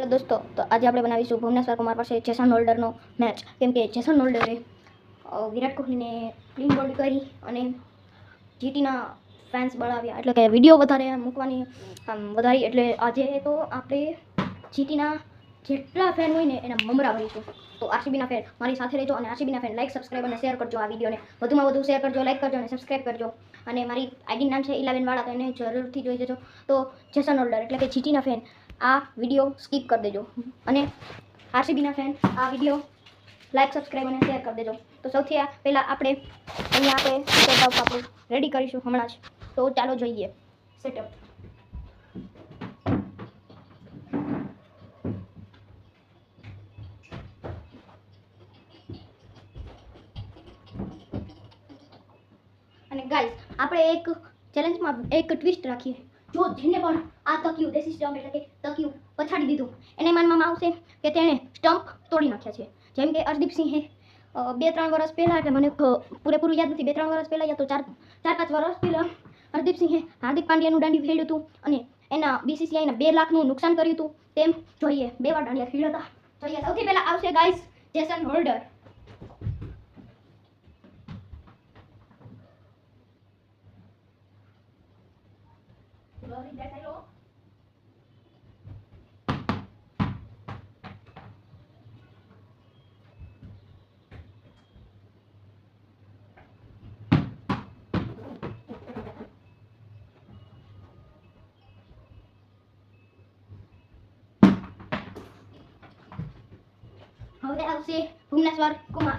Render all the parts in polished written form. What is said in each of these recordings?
દોસ્તો, તો આજે આપણે બનાવીશું ભુવનેશ્વર કુમાર પાસે જેસન હોલ્ડરનો મેચ. કેમ કે જેસન હોલ્ડરે વિરાટ કોહલીને ક્લીન બોલ્ડ કરી અને જીટીના ફેન્સ બળાવ્યા, એટલે કે વિડીયો વધારે મૂકવાની વધારી. એટલે આજે તો આપણે જીટીના જેટલા ફેન હોય ને એના મમરા ભરીશું. તો આરસીબીના ફેન મારી સાથે રહેજો અને આરસીબીના ફેન લાઈક, સબસ્ક્રાઈબ અને શેર કરજો. આ વિડીયોને વધુમાં વધુ શેર કરજો, લાઈક કરજો અને સબસ્ક્રાઈબ કરજો. અને મારી આઈડી નામ છે 11 વાળા, તો એને જરૂરથી જોઈ જજો. તો જેસન હોલ્ડર એટલે કે જીટીના ફેન આ વિડીયો સ્કીપ કરી દેજો અને આરસીબીના ફેન આ વિડીયો લાઈક, સબસ્ક્રાઈબ અને શેર કરી દેજો. તો સૌથી પહેલાં આપણે સેટઅપ આપણું રેડી કરીશું હમણાં જ. તો ચાલો જોઈએ સેટઅપ. અને ગાઈસ, આપણે એક ચેલેન્જમાં એક ટ્વિસ્ટ રાખીએ. જો જેને પણ આ તકિયું દેશી સ્ટમ્પ એટલે કે તકિયું પછાડી દીધું એને માનવામાં આવશે કે તેણે સ્ટમ્પ તોડી નાખ્યા છે. જેમ કે હરદીપ સિંહે 2-3 વર્ષ પહેલાં, એટલે મને પૂરેપૂરું યાદ નથી, 2-3 વર્ષ પહેલાં યા તો 4-5 વર્ષ પહેલાં હરદીપ સિંહે હાર્દિક પાંડ્યાનું દાંડિયું ખેડ્યું હતું અને એના બીસીસીઆઈના 2 લાખનું નુકસાન કર્યું હતું. તેમ જોઈએ 2 વાર દાંડિયા ખેડ્યા હતા. જોઈએ સૌથી પહેલાં આવશે ગાઈસ જેસન હોલ્ડર. હવે આવશે ભુવનેશ્વર કુમાર.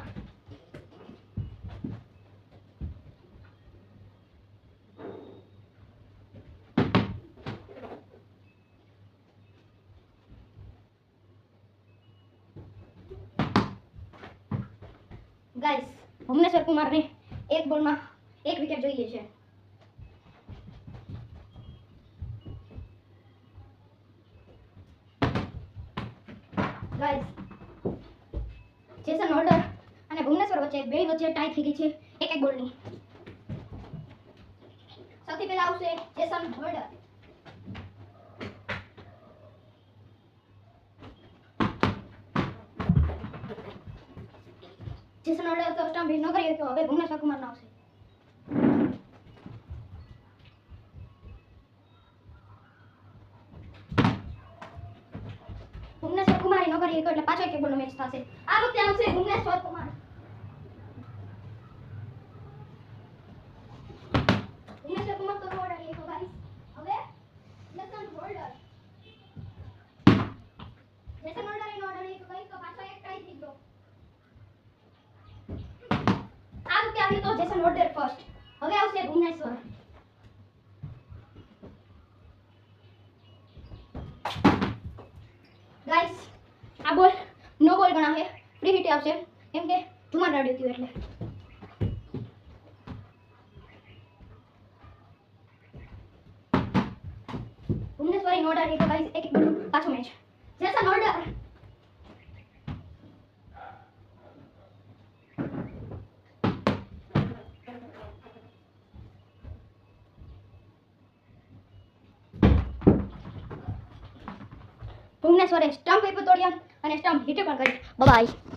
ગાઈસ, ભુવનેશ્વર કુમારને એક બોલમાં 1 વિકેટ જોઈએ છે. ગાઈસ, જેસન હોલ્ડર અને ભુવનેશ્વર વચ્ચે ટાઈ થઈ ગઈ છે 1-1 બોલની. સૌથી પહેલા આવશે જેસન હોલ્ડર. જેસન હોલ્ડર તો સ્ટમ્પ ન કરી તો હવે ભુવનેશ્વર કુમાર આવશે. ભુવનેશ્વર કુમાર ન કરી એટલે પાછો 1 બોલનો મેચ થશે. આ વખતે આવશે ભુવનેશ્વર કુમાર. ભુવનેશ્વર કુમાર તો ઓર્ડર લીધો ગાઈસ. હવે જેસન હોલ્ડર. જેસન હોલ્ડર એનો ઓર્ડર લીધો ગાઈસ, તો પાછો 1 ટાઈ થઈ ગયો. આ વખતે આવ્યો તો જેસન હોલ્ડર ફર્સ્ટ. હવે આવશે ભુવનેશ્વર. ગાઈસ, આ બોલ નો બોલ ગણાશે, ફ્રી હિટ આવશે કેમ કે ધુમાર રડ્યું હતું એટલે. ભુવનેશ્વર નો ઓર્ડર લીધો ગાઈસ, 1-1 બોલનો પાછો મેચ. Jason Holder. ભુવનેશ્વરે સ્ટમ્પ તોડ્યા અને સ્ટમ્પ હિટ પણ કરી. બાય.